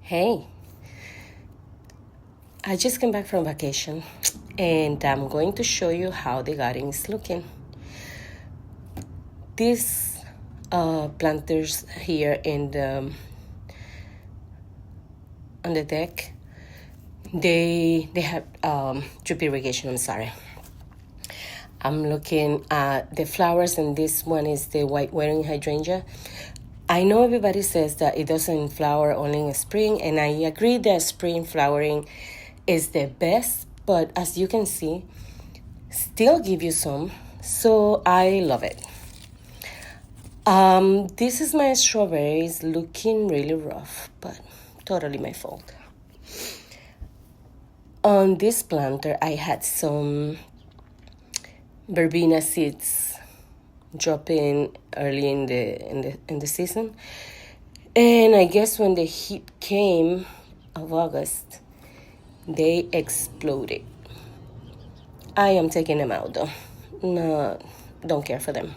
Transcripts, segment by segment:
Hey, I just came back from vacation and I'm going to show you how the garden is looking. These planters here on the deck, they have drip irrigation. I'm sorry. I'm looking at the flowers, and this one is the white wearing hydrangea. I know everybody says that it doesn't flower only in spring, and I agree that spring flowering is the best, but as you can see, still give you some, so I love it. This is my strawberries looking really rough, but totally my fault. On this planter, I had some verbena seeds drop in early in the season, and I guess when the heat came of August, they exploded. I am taking them out though. No, don't care for them.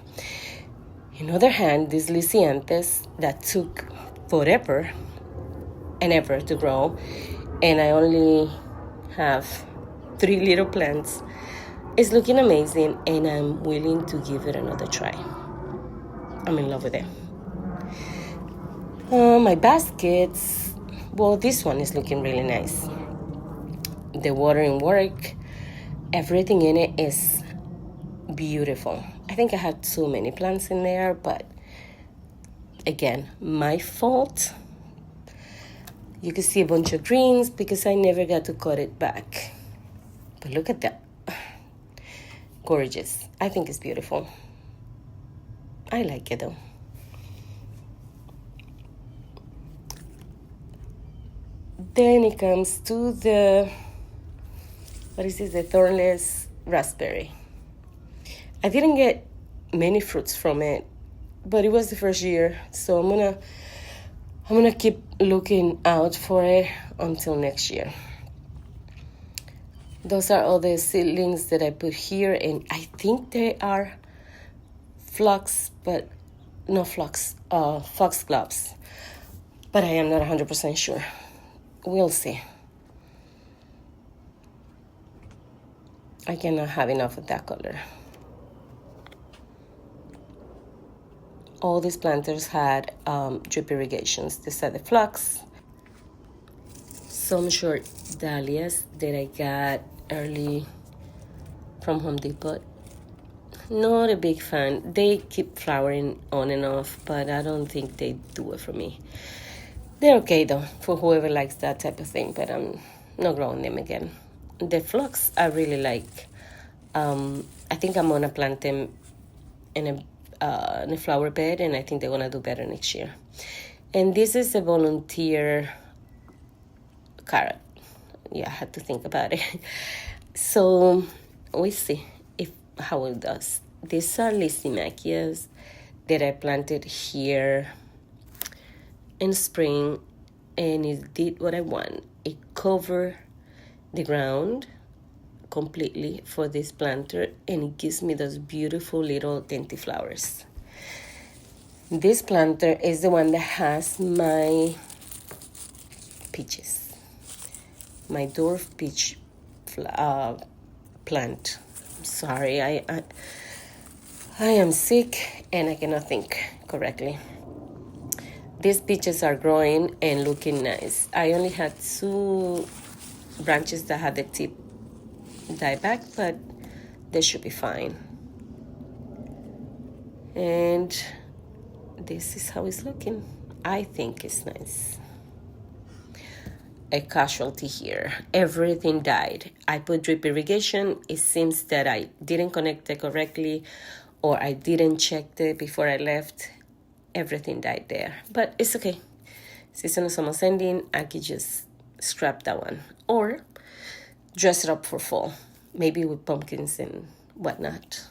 On the other hand, these lisiantes that took forever and ever to grow, and I only have 3 little plants, is looking amazing, and I'm willing to give it another try. I'm in love with it. My baskets, well, this one is looking really nice. The watering work, everything in it is beautiful. I think I had too many plants in there, but again, my fault. You can see a bunch of greens because I never got to cut it back. But look at that. Gorgeous. I think it's beautiful. I like it though. Then it comes to the, what is this? The thornless raspberry. I didn't get many fruits from it, but it was the first year, so I'm gonna keep looking out for it until next year. Those are all the seedlings that I put here, and I think they are foxgloves, but I am not 100% sure. We'll see. I cannot have enough of that color. All these planters had drip irrigations. These are the phlox. Some short dahlias that I got early from Home Depot. Not a big fan. They keep flowering on and off, but I don't think they do it for me. They're okay though, for whoever likes that type of thing, but I'm not growing them again. The phlox I really like. I think I'm gonna plant them in a flower bed, and I think they're gonna do better next year. And this is a volunteer carrot. Yeah, I had to think about it. So we see how it does. These are lysimachus that I planted here in spring, and it did what I want. It covered the ground completely for this planter, and it gives me those beautiful little dainty flowers. This planter is the one that has my peaches, my dwarf peach plant. Sorry, I am sick and I cannot think correctly. These peaches are growing and looking nice. I only had 2 branches that had the tip die back, but they should be fine. And this is how it's looking. I think it's nice. A casualty here. Everything died. I put drip irrigation. It seems that I didn't connect it correctly, or I didn't check it before I left. Everything died there, but it's okay. Season is almost ending. I could just scrap that one or dress it up for fall, maybe with pumpkins and whatnot.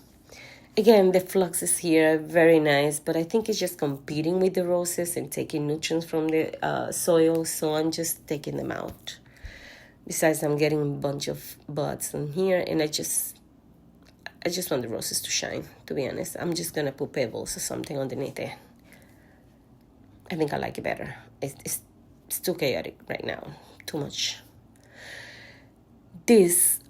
Again, the phlox is here, very nice, but I think it's just competing with the roses and taking nutrients from the soil, so I'm just taking them out. Besides, I'm getting a bunch of buds in here, and I just want the roses to shine, to be honest. I'm just gonna put pebbles or something underneath it. I think I like it better. It's It's too chaotic right now. Too much. These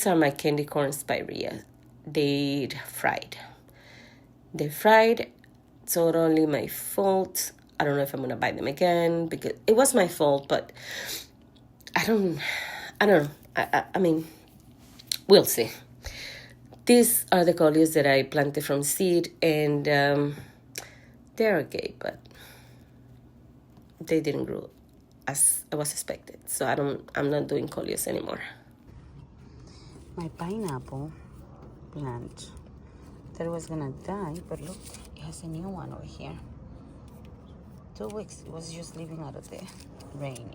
are my candy corn spirea. They're fried. They're fried. Totally my fault. I don't know if I'm gonna buy them again because it was my fault, but I don't know. I mean, we'll see. These are the coleus that I planted from seed, and they're okay, but they didn't grow as I was expected. So I'm not doing coleus anymore. My pineapple plant that was gonna die, but look, it has a new one over here. 2 weeks, it was just living out of the rain.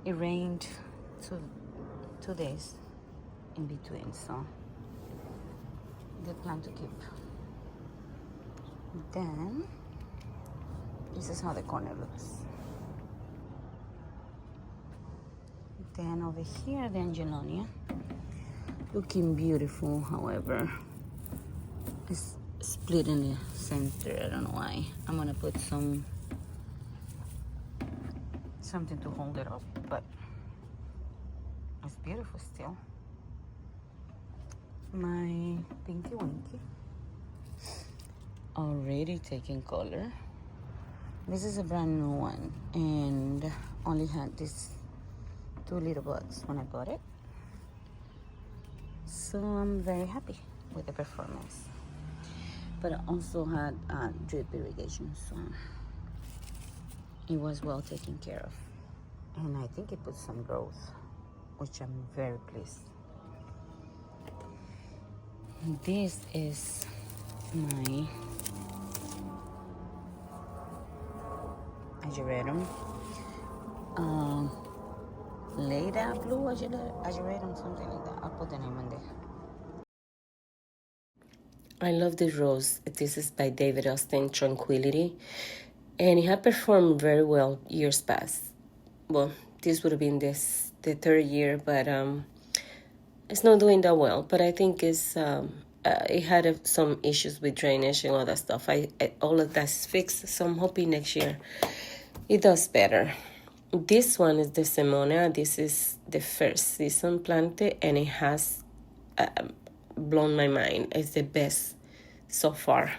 It rained 2 days in between, so good plan to keep. Then this is how the corner looks. Then over here, the angelonia, looking beautiful. However, it's split in the center. I don't know why. I'm gonna put something to hold it up, but it's beautiful still. My Pinky Winky already taking color. This is a brand new one and only had these 2 little buds when I bought it. So I'm very happy with the performance. But I also had drip irrigation, so it was well taken care of. And I think it put some growth, which I'm very pleased. This is my ageratum. Leda blue ageratum, something like that. I'll put the name on there. I love this rose. This is by David Austin, Tranquility. And it had performed very well years past. Well, this would have been the 3rd year, but it's not doing that well. But I think it had some issues with drainage and all that stuff. All of that's fixed, so I'm hoping next year it does better. This one is the Simona. This is the first season planted, and it has blown my mind. It's the best so far.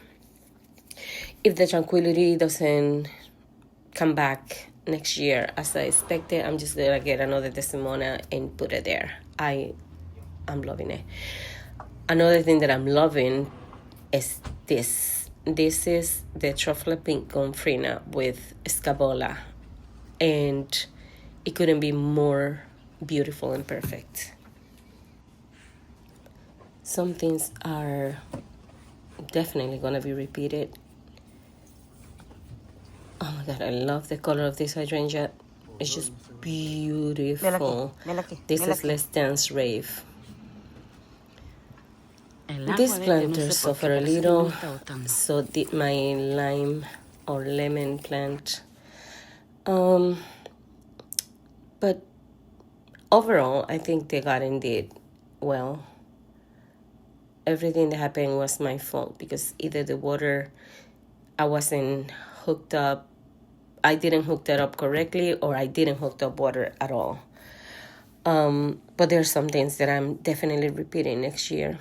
If the Tranquility doesn't come back next year as I expected, I'm just gonna get another Desdemona and put it there. I'm loving it. Another thing that I'm loving is this. This is the Truffle Pink Gonfrina with Scabola, and it couldn't be more beautiful and perfect. Some things are definitely gonna be repeated. Oh my God, I love the color of this hydrangea. It's just beautiful. This is Let's Dance Rave. This planter suffer a little, so did my lime or lemon plant. But overall, I think the garden did well. Everything that happened was my fault because either the water, I wasn't hooked up, I didn't hook that up correctly, or I didn't hook up water at all. But there are some things that I'm definitely repeating next year,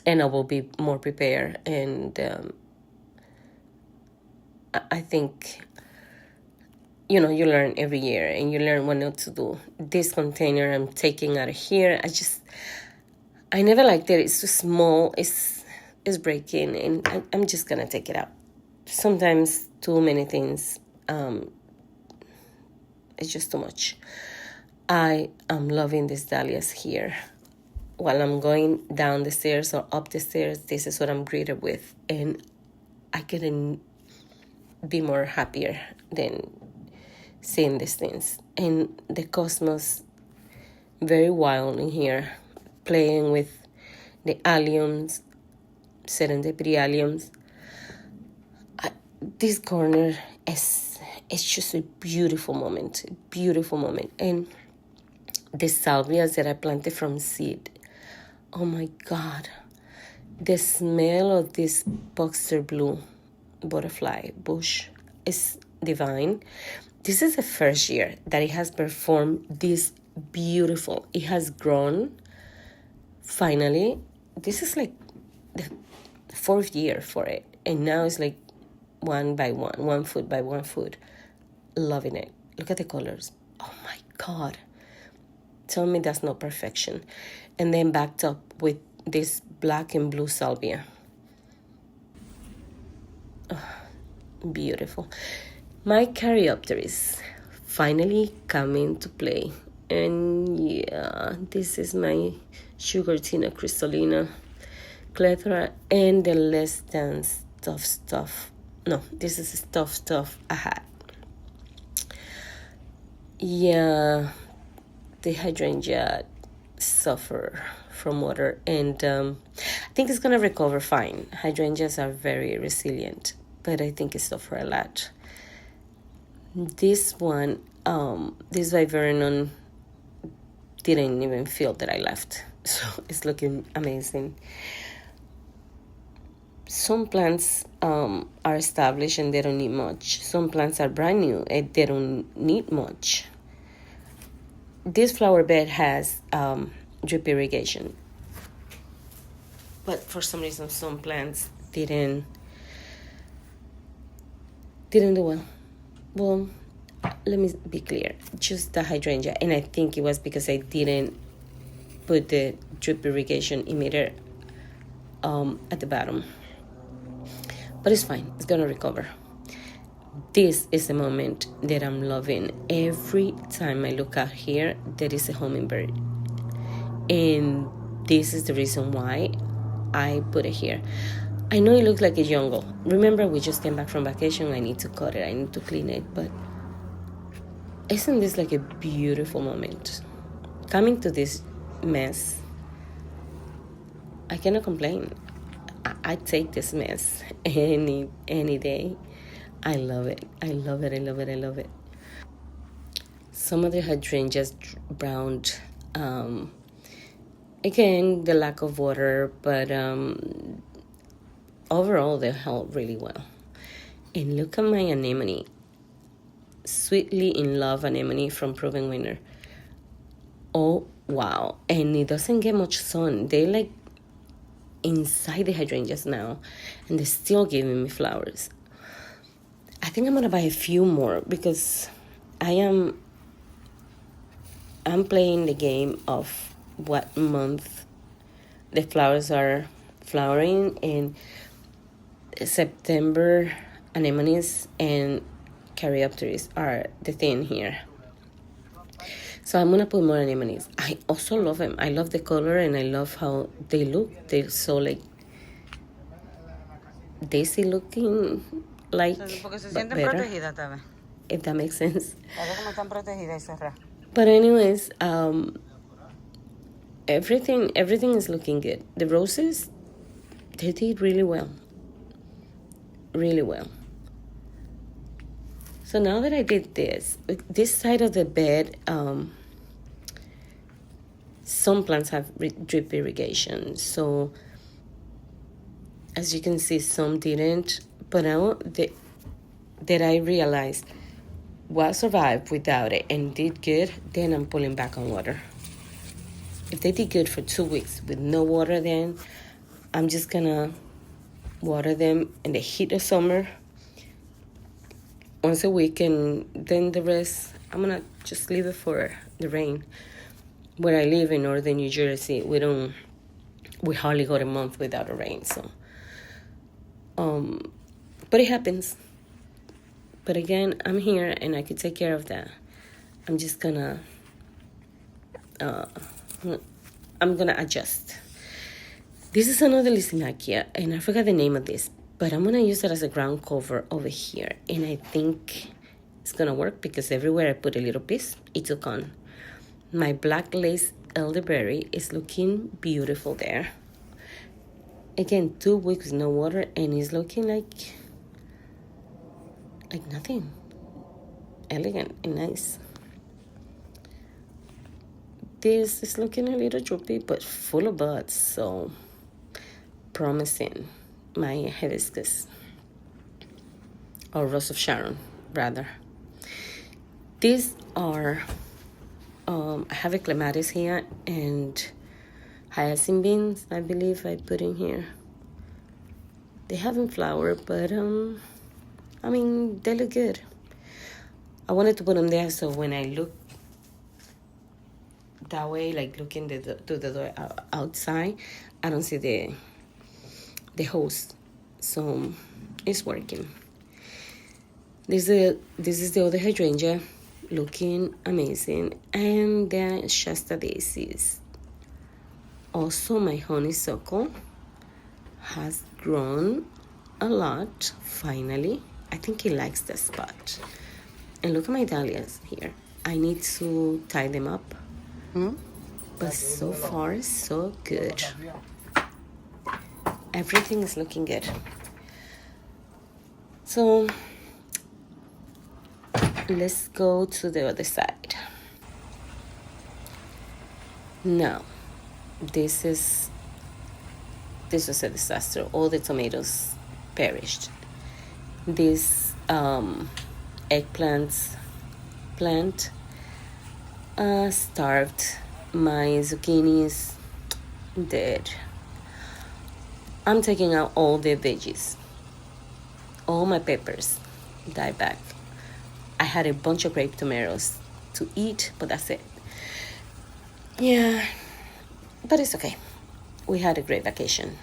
and I will be more prepared. And I think, you learn every year, and you learn what not to do. This container I'm taking out of here, I never liked it. It's too small. It's breaking, and I'm just gonna take it out. Sometimes too many things. It's just too much. I am loving these dahlias here. While I'm going down the stairs or up the stairs, this is what I'm greeted with, and I couldn't be more happier than seeing these things. And the cosmos, very wild in here, playing with the alliums, serendipity alliums. This corner it's just a beautiful moment, And the salvias that I planted from seed, oh my God, the smell of this boxer blue butterfly bush, is divine. This is the first year that it has performed this beautiful. It has grown finally. This is like the fourth year for it, and now it's like one by one foot by one foot. Loving it. Look at the colors. Oh my God. Tell me that's not perfection. And then backed up with this black and blue salvia. Oh, beautiful. My Caryopteris finally coming to play. And yeah, this is my Sugartina crystallina, Clethra, and the less than stuff. No, this is stuff I had. Yeah, the hydrangea suffer from water, and I think it's gonna recover fine. Hydrangeas are very resilient, but I think it suffer a lot. This one, this viburnum didn't even feel that I left, so it's looking amazing. Some plants are established and they don't need much. Some plants are brand new and they don't need much. This flower bed has drip irrigation, but for some reason some plants didn't do well. Well, let me be clear, just the hydrangea, and I think it was because I didn't put the drip irrigation emitter at the bottom. But it's fine, it's gonna recover. This is the moment that I'm loving. Every time I look out here, there is a hummingbird. And this is the reason why I put it here. I know it looks like a jungle. Remember, we just came back from vacation. I need to cut it. I need to clean it. But isn't this like a beautiful moment? Coming to this mess, I cannot complain. I take this mess any day. I love it. I love it. I love it. I love it. Some of the hydrangeas browned. Again, the lack of water, but overall they held really well. And look at my anemone. Sweetly in Love anemone from Proven Winner. Oh, wow. And it doesn't get much sun. They like inside the hydrangeas now, and they're still giving me flowers. I think I'm gonna buy a few more because I'm playing the game of what month the flowers are flowering. In September, anemones and Caryopteris are the thing here. So I'm gonna put more anemones. I also love them. I love the color and I love how they look. They're so like daisy looking, like, Porque se but sienten better, protegidas, tal vez. if that makes sense. Tal vez como están protegidas y cerradas. But anyways, everything is looking good. The roses, they did really well. Really well. So now that I did this side of the bed, some plants have drip irrigation. So as you can see, some didn't. But now that I realized what survived without it and did good, then I'm pulling back on water. If they did good for 2 weeks with no water, then I'm just gonna water them in the heat of summer once a week, and then the rest I'm gonna just leave it for the rain. Where I live in northern New Jersey, we hardly go a month without a rain. So but it happens. But again, I'm here and I could take care of that. I'm just gonna I'm gonna adjust. This is another Lysimachia, and I forgot the name of this, but I'm gonna use it as a ground cover over here, and I think it's gonna work because everywhere I put a little piece, it took on. My black lace elderberry is looking beautiful there. Again, 2 weeks no water, and it's looking like nothing. Elegant and nice. This is looking a little droopy, but full of buds, so promising. My hibiscus. or Rose of Sharon, rather. These are, I have a clematis here and hyacinth beans, I believe I put in here. They haven't flowered, but I mean, they look good. I wanted to put them there so when I look that way, like looking to the door outside, I don't see the hose. So it's working. This is the other hydrangea, looking amazing, and the Shasta daisies. Also, my honeysuckle has grown a lot. Finally, I think he likes the spot. And look at my dahlias here. I need to tie them up. But so far, so good. Everything is looking good. So let's go to the other side. Now, this was a disaster. All the tomatoes perished. This eggplant plant starved. My zucchinis dead. I'm taking out all the veggies. All my peppers died back. I had a bunch of grape tomatoes to eat, but that's it. Yeah, but it's okay. We had a great vacation.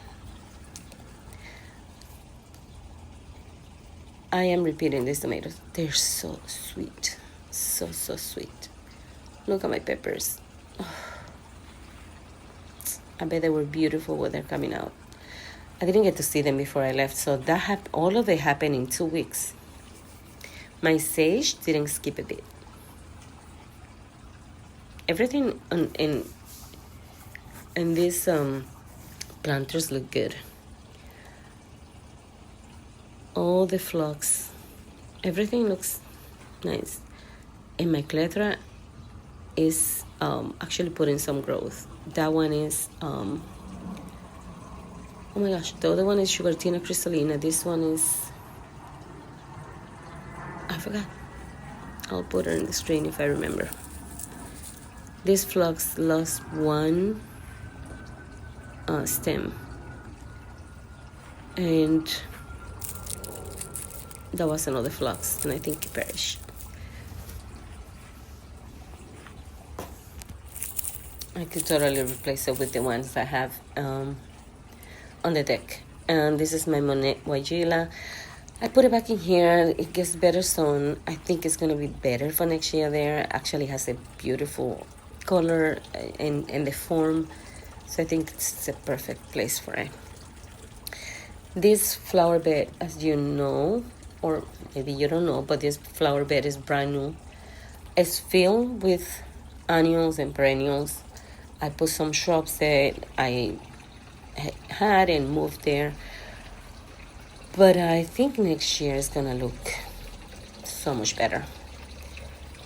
I am repeating these tomatoes. They're so sweet. So sweet. Look at my peppers. Oh. I bet they were beautiful when they're coming out. I didn't get to see them before I left, so that all of it happened in 2 weeks. My sage didn't skip a bit. Everything in these planters look good. All the phlox, everything looks nice. And my clethra is actually putting some growth. That one is oh my gosh, the other one is Sugartina crystallina. This one is, I forgot. I'll put her in the screen if I remember. This phlox lost one stem, and that was another phlox, and I think it perished. I could totally replace it with the ones I have on the deck. And this is my Monet Wajila. I put it back in here. It gets better soon. I think it's going to be better for next year there. Actually has a beautiful color and the form. So I think it's a perfect place for it. This flower bed, as you know, or maybe you don't know, but this flower bed is brand new. It's filled with annuals and perennials. I put some shrubs that I had and moved there. But I think next year is gonna look so much better.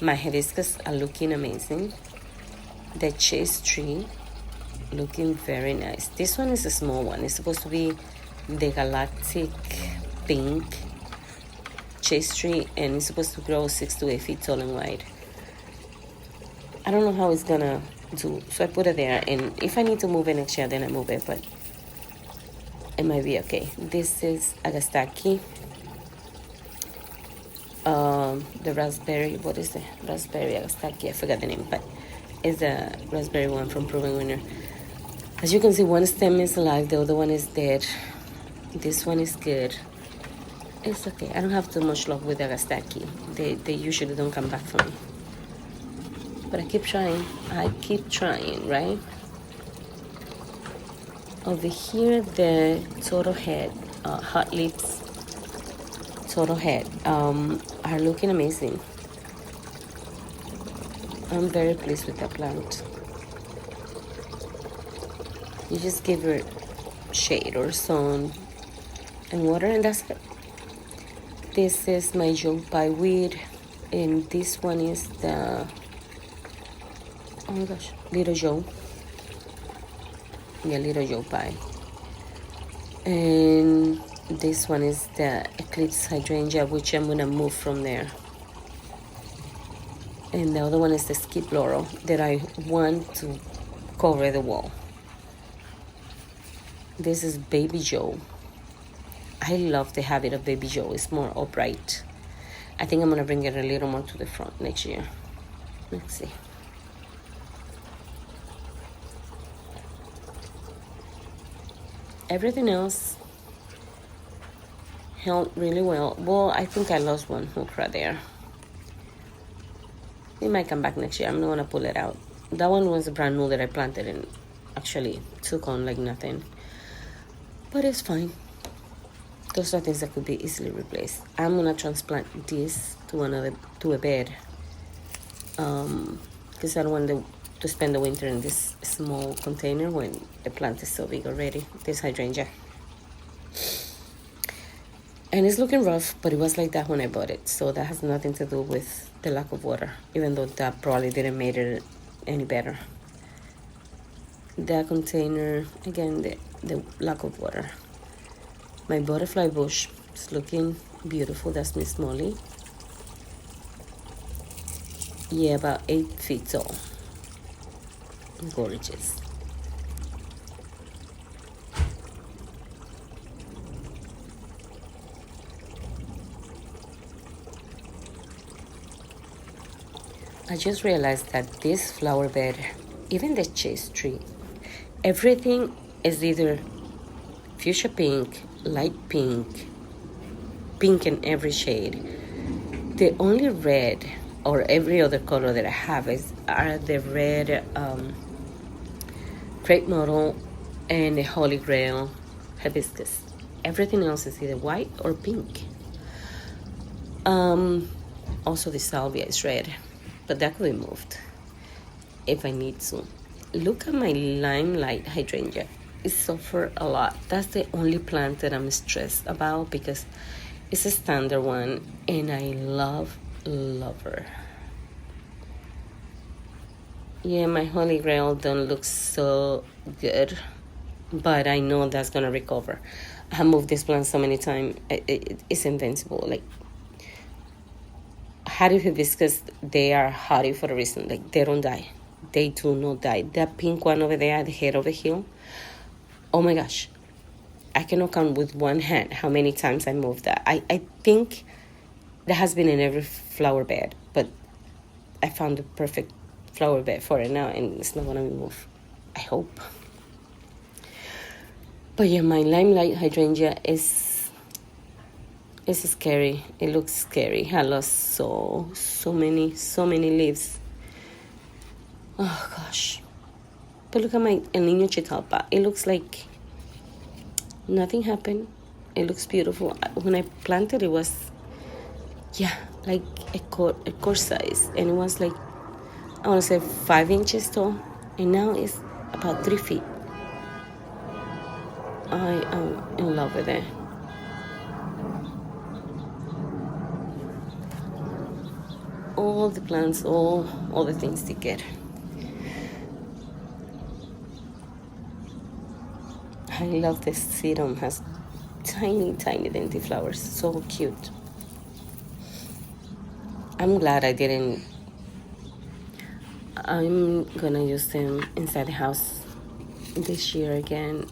My hibiscus are looking amazing. The chase tree looking very nice. This one is a small one. It's supposed to be the galactic pink chase tree, and it's supposed to grow 6 to 8 feet tall and wide. I don't know how it's gonna do, so I put it there, and if I need to move it next year, then I move it, but it might be okay. This is Agastaki. The raspberry, what is the raspberry Agastaki? I forgot the name, but it's a raspberry one from Proven Winner. As you can see, one stem is alive, the other one is dead. This one is good. It's okay. I don't have too much luck with Agastaki. They usually don't come back for me. But I keep trying. Right? Over here, the total head, hot lips, total head, are looking amazing. I'm very pleased with that plant. You just give her shade or sun and water, and that's it. This is my Joe Pie weed, and this one is the, oh my gosh, Little Joe. Yeah, Little Joe Pie. And This one is the eclipse hydrangea, which I'm gonna move from there. And the other one is the skip laurel that I want to cover the wall. This is Baby Joe. I love the habit of Baby Joe. It's more upright. I think I'm gonna bring it a little more to the front next year. Let's see. Everything else held really well. Well, I think I lost one hook right there. It might come back next year. I'm not gonna pull it out. That one was brand new that I planted and actually took on like nothing. But it's fine. Those are things that could be easily replaced. I'm gonna transplant this to a bed. Because I don't want to spend the winter in this small container when the plant is so big already. This hydrangea. And it's looking rough, but it was like that when I bought it. So that has nothing to do with the lack of water, even though that probably didn't make it any better. That container, again, the lack of water. My butterfly bush is looking beautiful. That's Miss Molly. Yeah, about 8 feet tall. Gorgeous. I just realized that this flower bed, even the chase tree, everything is either fuchsia pink, light pink, pink in every shade. The only red or every other color that I have are the red crepe myrtle and the holy grail hibiscus. Everything else is either white or pink. Also the salvia is red, but that could be moved if I need to. Look at my limelight hydrangea. It suffered a lot. That's the only plant that I'm stressed about because it's a standard one and I love her. Yeah, my holy grail don't look so good, but I know that's gonna recover. I have moved this plant so many times. It's invincible. Like hardy hibiscus, they are hardy for a reason. Like they don't die. They do not die. That pink one over there at the head of the hill, oh my gosh, I cannot count with one hand how many times I moved that. I think that has been in every flower bed, but I found the perfect flower bed for it now and it's not gonna be moved, I hope. But yeah, my limelight hydrangea is scary. It looks scary. I lost so many leaves. Oh gosh. But look at my El Niño Chitalpa. It looks like nothing happened. It looks beautiful. When I planted it was, yeah, like a core size. And it was like, I want to say 5 inches tall. And now it's about 3 feet. I am in love with it. All the plants, all the things together. I love this sedum. Has tiny dainty flowers. So cute. I'm glad I didn't. I'm gonna use them inside the house this year again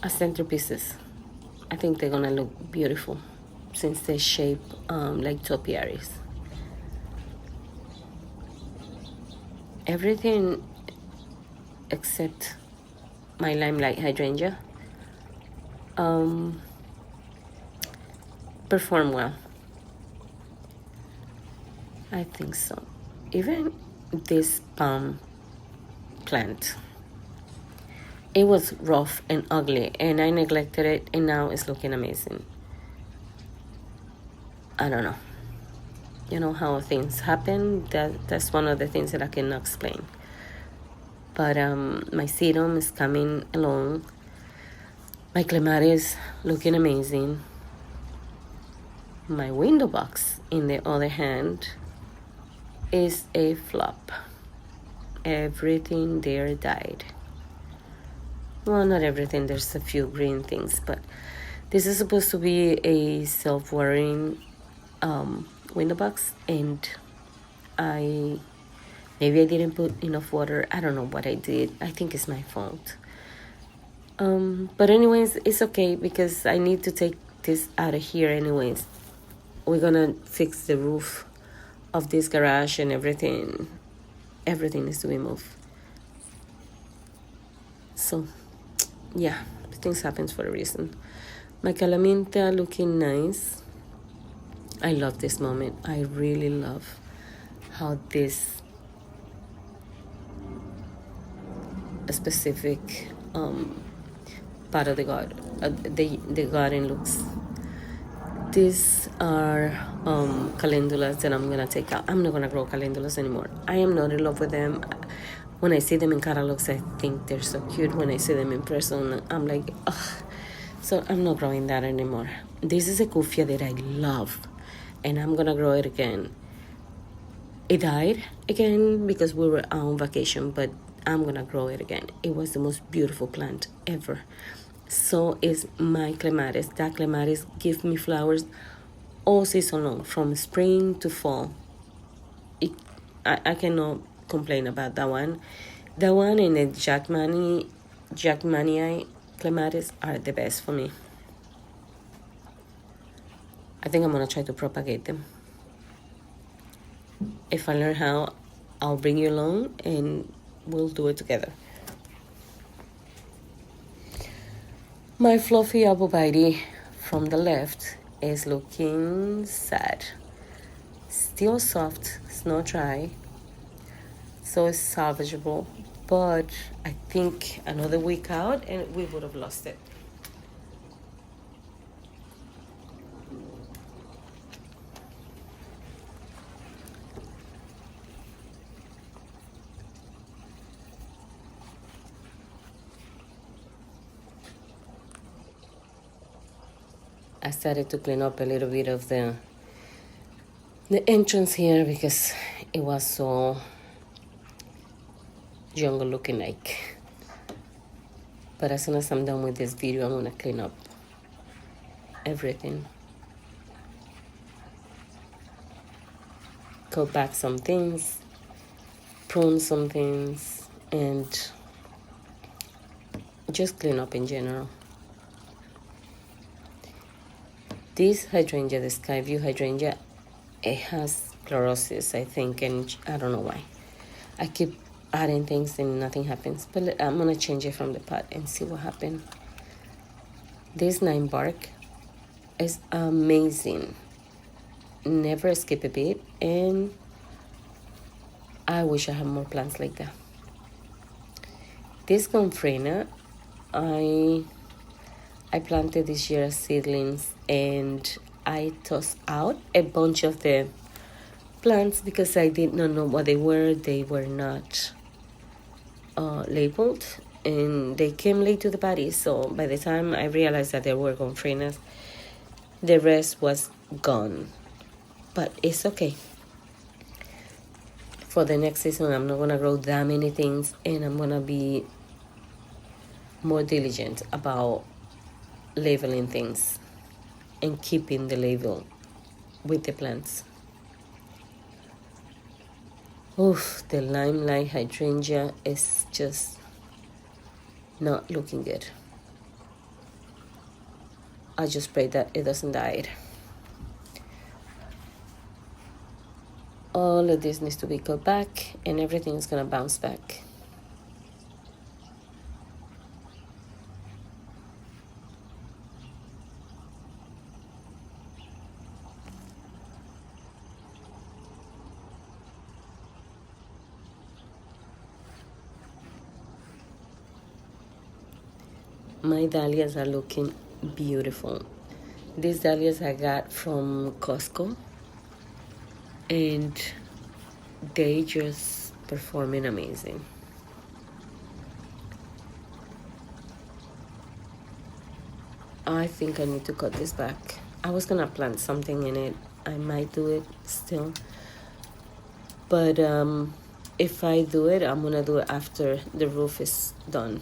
as centerpieces. I think they're gonna look beautiful since they shape like topiaries. Everything except my limelight hydrangea perform well. I think so. Even this palm plant, it was rough and ugly and I neglected it and now it's looking amazing. I don't know. You know how things happen. That's one of the things that I cannot explain. But my sedum is coming along. My clematis looking amazing. My window box, in the other hand, is a flop. Everything there died. Well, not everything. There's a few green things, but this is supposed to be a self-watering window box, and maybe I didn't put enough water. I don't know what I did. I think it's my fault. But anyways, it's okay because I need to take this out of here anyways. We're gonna fix the roof of this garage and everything needs to be moved. So yeah, things happens for a reason. My calaminta looking nice. I love this moment. I really love how this specific part of the garden looks. These are calendulas that I'm gonna take out. I'm not gonna grow calendulas anymore. I am not in love with them. When I see them in catalogs, I think they're so cute. When I see them in person, I'm like, ugh. So I'm not growing that anymore. This is a kufia that I love, and I'm gonna grow it again. It died again because we were on vacation, but I'm gonna grow it again. It was the most beautiful plant ever. So is my clematis. That clematis gives me flowers all season long, from spring to fall. I cannot complain about that one. That one and the Jackmanii clematis are the best for me. I think I'm gonna try to propagate them. If I learn how, I'll bring you along and we'll do it together. My fluffy arborvitae from the left is looking sad. Still soft, it's not dry, so it's salvageable, but I think another week out and we would have lost it. I started to clean up a little bit of the entrance here because it was so jungle looking like. But as soon as I'm done with this video, I'm gonna clean up everything. Cut back some things, prune some things, and just clean up in general. This hydrangea, the Skyview hydrangea, it has chlorosis, I think, and I don't know why. I keep adding things and nothing happens, but I'm gonna change it from the pot and see what happens. This 9 bark is amazing. Never skip a beat, and I wish I had more plants like that. This Gomphrena, I planted this year as seedlings, and I tossed out a bunch of the plants because I did not know what they were. They were not labeled, and they came late to the party. So by the time I realized that there were Gompphrenas, the rest was gone. But it's okay. For the next season, I'm not gonna grow that many things, and I'm gonna be more diligent about labeling things and keeping the label with the plants. Oof, the limelight hydrangea is just not looking good. I just pray that it doesn't die. All of this needs to be cut back, and everything is gonna bounce back. My dahlias are looking beautiful. These dahlias I got from Costco, and they just performing amazing. I think I need to cut this back. I was gonna plant something in it. I might do it still, but if I do it, I'm gonna do it after the roof is done.